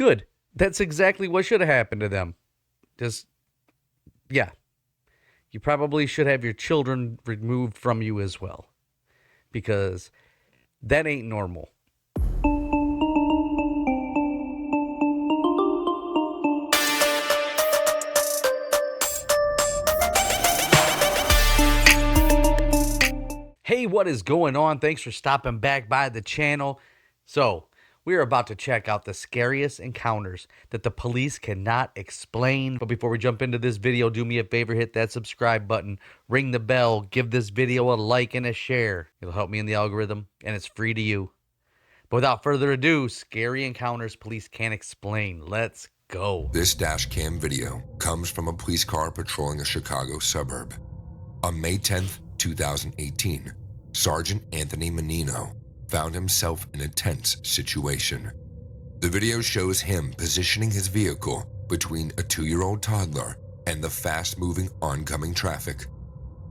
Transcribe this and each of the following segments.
Good. That's exactly what should have happened to them. Just, yeah. You probably should have your children removed from you as well. Because that ain't normal. Hey, what is going on? Thanks for stopping back by the channel. So, we are about to check out the scariest encounters that the police cannot explain. But before we jump into this video, do me a favor, hit that subscribe button, ring the bell, give this video a like and a share. It'll help me in the algorithm, and it's free to you. But without further ado, scary encounters police can't explain. Let's go. This dash cam video comes from a police car patrolling a Chicago suburb. On May 10th, 2018, Sergeant Anthony Menino found himself in a tense situation. The video shows him positioning his vehicle between a 2-year-old toddler and the fast-moving oncoming traffic.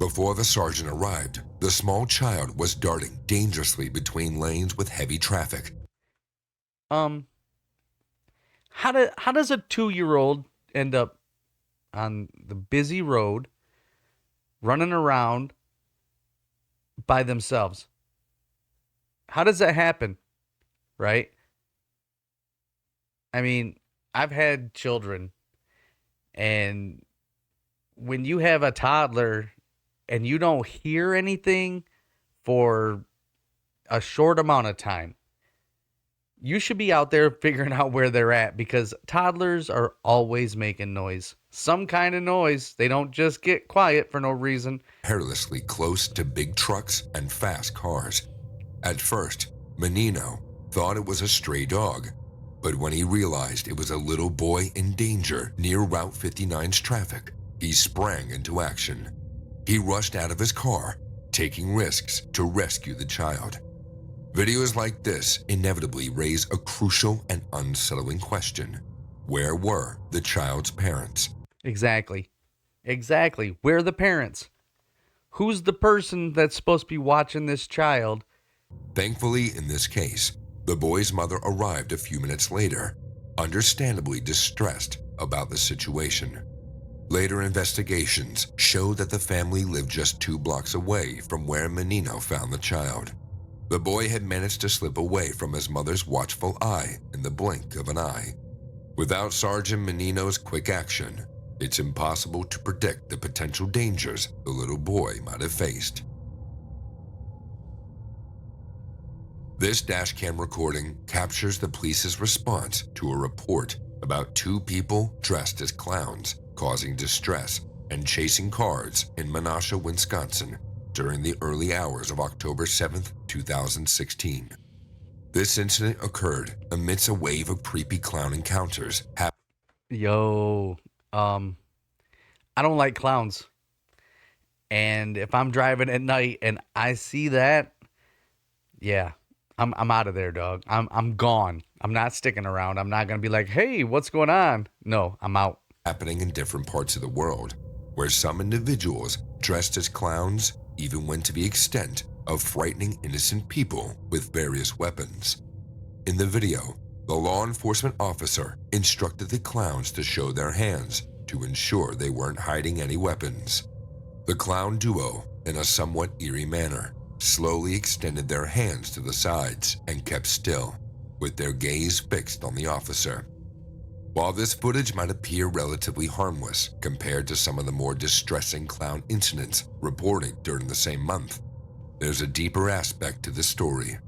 Before the sergeant arrived, the small child was darting dangerously between lanes with heavy traffic. How does a 2-year-old end up on the busy road running around by themselves? How does that happen? Right? I mean, I've had children, and when you have a toddler and you don't hear anything for a short amount of time, you should be out there figuring out where they're at, because toddlers are always making noise. Some kind of noise. They don't just get quiet for no reason. Perilously close to big trucks and fast cars. At first, Menino thought it was a stray dog, but when he realized it was a little boy in danger near Route 59's traffic, he sprang into action. He rushed out of his car, taking risks to rescue the child. Videos like this inevitably raise a crucial and unsettling question. Where were the child's parents? Exactly. Where are the parents? Who's the person that's supposed to be watching this child? Thankfully, in this case, the boy's mother arrived a few minutes later, understandably distressed about the situation. Later investigations showed that the family lived just 2 blocks away from where Menino found the child. The boy had managed to slip away from his mother's watchful eye in the blink of an eye. Without Sergeant Menino's quick action, it's impossible to predict the potential dangers the little boy might have faced. This dashcam recording captures the police's response to a report about 2 people dressed as clowns causing distress and chasing cars in Menasha, Wisconsin during the early hours of October 7th, 2016. This incident occurred amidst a wave of creepy clown encounters. Yo, I don't like clowns. And if I'm driving at night and I see that, yeah, I'm out of there, dog. I'm gone. I'm not sticking around. I'm not gonna be like, hey, what's going on? No, I'm out. Happening in different parts of the world, where some individuals dressed as clowns even went to the extent of frightening innocent people with various weapons. In the video, the law enforcement officer instructed the clowns to show their hands to ensure they weren't hiding any weapons. The clown duo, in a somewhat eerie manner, slowly extended their hands to the sides and kept still, with their gaze fixed on the officer. While this footage might appear relatively harmless compared to some of the more distressing clown incidents reported during the same month, there's a deeper aspect to the story.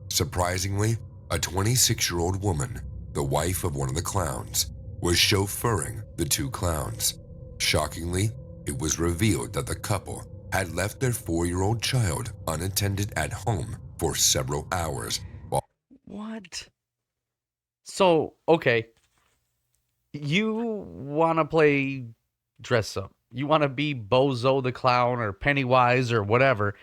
Surprisingly, a 26-year-old woman, the wife of one of the clowns, was chauffeuring the 2 clowns. Shockingly, it was revealed that the couple had left their 4-year-old child unattended at home for several hours. What? So, okay. You want to play dress up. You want to be Bozo the Clown or Pennywise or whatever.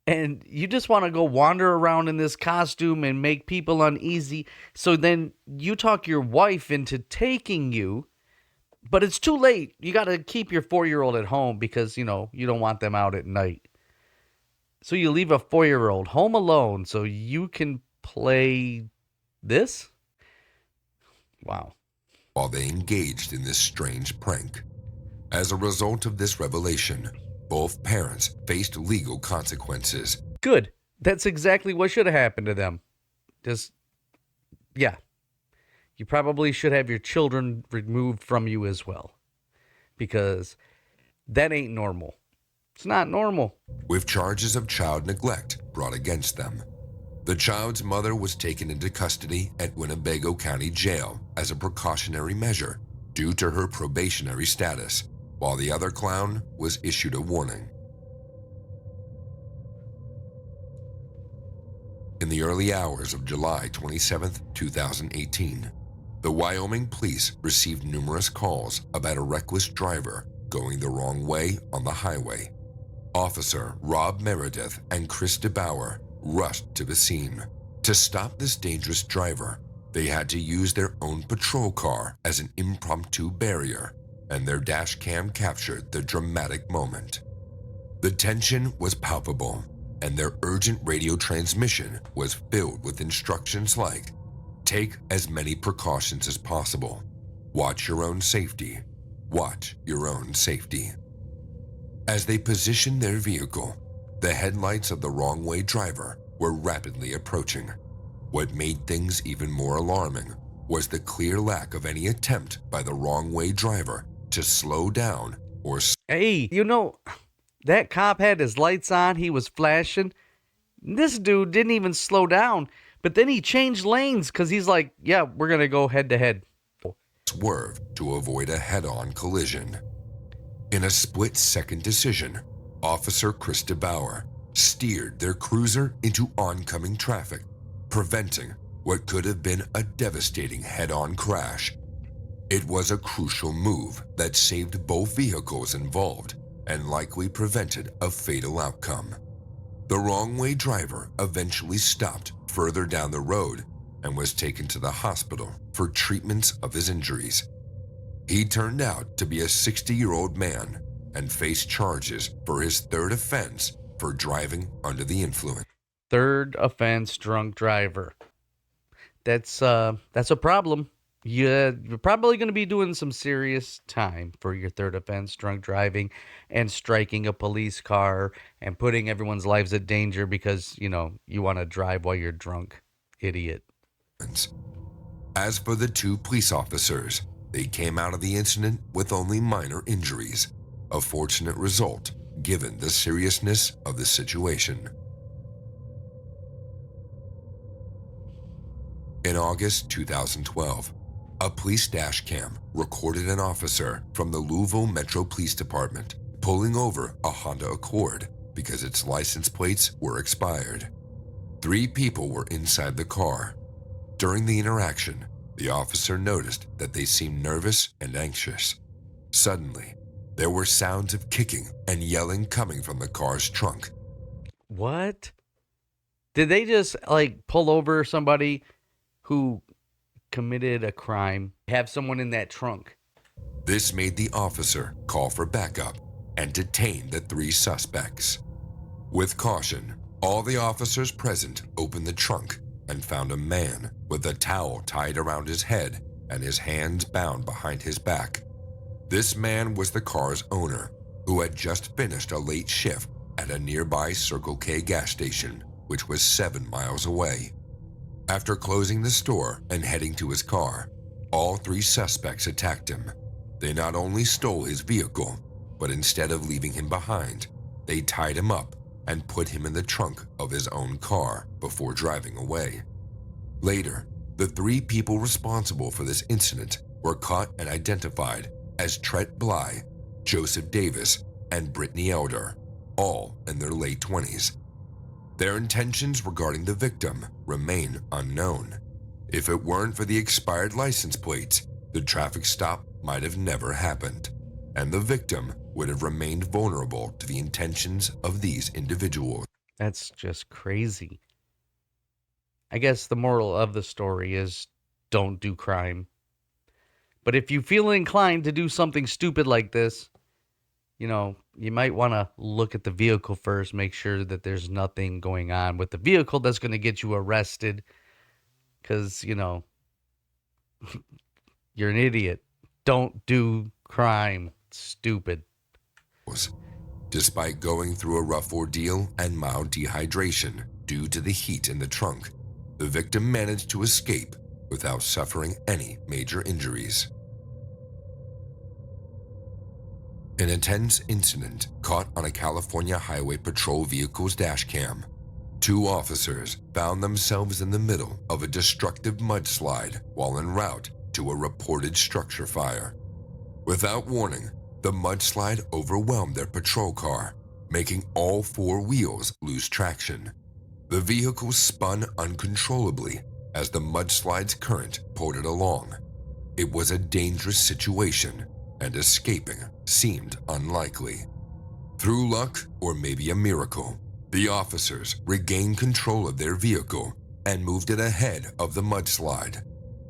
And you just want to go wander around in this costume and make people uneasy. So then you talk your wife into taking you, but it's too late. You got to keep your 4-year-old at home because, you don't want them out at night. So you leave a 4-year-old home alone so you can play this? Wow. while they engaged in this strange prank. As a result of this revelation, both parents faced legal consequences. Good. That's exactly what should have happened to them. Just, yeah. You probably should have your children removed from you as well. Because that ain't normal. It's not normal. With charges of child neglect brought against them. The child's mother was taken into custody at Winnebago County Jail as a precautionary measure due to her probationary status, while the other clown was issued a warning. In the early hours of July 27, 2018, the Wyoming police received numerous calls about a reckless driver going the wrong way on the highway. Officer Rob Meredith and Chris DeBauer rushed to the scene. To stop this dangerous driver, they had to use their own patrol car as an impromptu barrier, and their dash cam captured the dramatic moment. The tension was palpable, and their urgent radio transmission was filled with instructions like, take as many precautions as possible. Watch your own safety. Watch your own safety. As they positioned their vehicle, the headlights of the wrong-way driver were rapidly approaching. What made things even more alarming was the clear lack of any attempt by the wrong-way driver to slow down or Hey, that cop had his lights on. He was flashing. This dude didn't even slow down. But then he changed lanes because he's like, yeah, we're going to go head to head. swerve to avoid a head-on collision. In a split-second decision, Officer Chris DeBauer steered their cruiser into oncoming traffic, preventing what could have been a devastating head-on crash. It was a crucial move that saved both vehicles involved and likely prevented a fatal outcome. The wrong-way driver eventually stopped further down the road and was taken to the hospital for treatments of his injuries. He turned out to be a 60-year-old man and faced charges for his third offense for driving under the influence. Third offense, drunk driver. That's a problem. You're probably going to be doing some serious time for your third offense, drunk driving, and striking a police car and putting everyone's lives at danger because, you want to drive while you're drunk. Idiot. As for the two police officers, they came out of the incident with only minor injuries, a fortunate result given the seriousness of the situation. In August 2012, a police dash cam recorded an officer from the Louisville Metro Police Department pulling over a Honda Accord because its license plates were expired. 3 people were inside the car. During the interaction, the officer noticed that they seemed nervous and anxious. Suddenly, there were sounds of kicking and yelling coming from the car's trunk. What? Did they just, pull over somebody who committed a crime, have someone in that trunk? This made the officer call for backup and detain the 3 suspects. With caution, all the officers present opened the trunk and found a man with a towel tied around his head and his hands bound behind his back. This man was the car's owner, who had just finished a late shift at a nearby Circle K gas station, which was 7 miles away. After closing the store and heading to his car, all 3 suspects attacked him. They not only stole his vehicle, but instead of leaving him behind, they tied him up and put him in the trunk of his own car before driving away. Later, the 3 people responsible for this incident were caught and identified as Tret Bly, Joseph Davis, and Brittany Elder, all in their late 20s. Their intentions regarding the victim remain unknown. If it weren't for the expired license plates, the traffic stop might have never happened, and the victim would have remained vulnerable to the intentions of these individuals. That's just crazy. I guess the moral of the story is don't do crime. But if you feel inclined to do something stupid like this, you might want to look at the vehicle first, make sure that there's nothing going on with the vehicle that's going to get you arrested. Because, You're an idiot. Don't do crime. Stupid. Despite going through a rough ordeal and mild dehydration due to the heat in the trunk, the victim managed to escape without suffering any major injuries. In a tense incident caught on a California Highway Patrol vehicle's dashcam, two officers found themselves in the middle of a destructive mudslide while en route to a reported structure fire. Without warning, the mudslide overwhelmed their patrol car, making all four wheels lose traction. The vehicle spun uncontrollably as the mudslide's current pulled it along. It was a dangerous situation, and escaping seemed unlikely. Through luck, or maybe a miracle, the officers regained control of their vehicle and moved it ahead of the mudslide.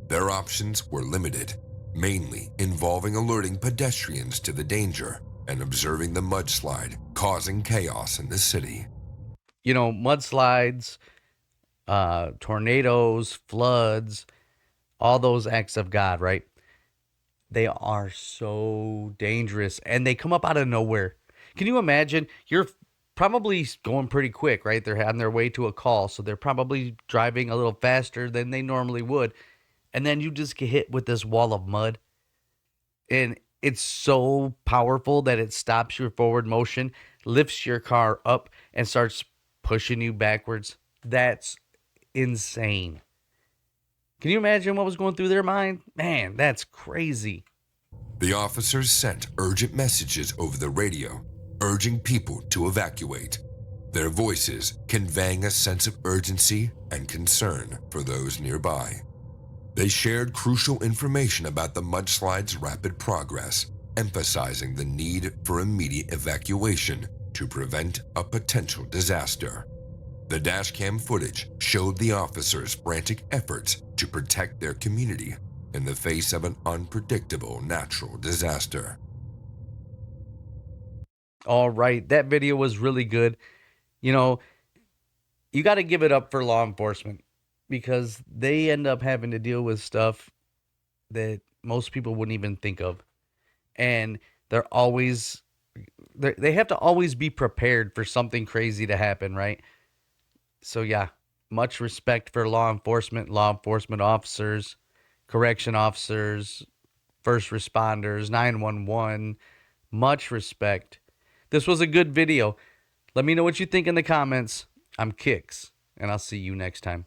Their options were limited, mainly involving alerting pedestrians to the danger and observing the mudslide causing chaos in the city. You know, mudslides, tornadoes, floods, all those acts of God, right? They are so dangerous and they come up out of nowhere. Can you imagine? You're probably going pretty quick, right? They're on their way to a call, so they're probably driving a little faster than they normally would. And then you just get hit with this wall of mud. And it's so powerful that it stops your forward motion, lifts your car up, and starts pushing you backwards. That's insane. Can you imagine what was going through their mind? Man, that's crazy. The officers sent urgent messages over the radio, urging people to evacuate, their voices conveying a sense of urgency and concern for those nearby. They shared crucial information about the mudslide's rapid progress, emphasizing the need for immediate evacuation to prevent a potential disaster. The dashcam footage showed the officers' frantic efforts to protect their community in the face of an unpredictable natural disaster. All right, that video was really good. You know, you got to give it up for law enforcement because they end up having to deal with stuff that most people wouldn't even think of. And they're always they have to always be prepared for something crazy to happen, right? So yeah, much respect for law enforcement officers, correction officers, first responders, 911. Much respect. This was a good video. Let me know what you think in the comments. I'm Kix, and I'll see you next time.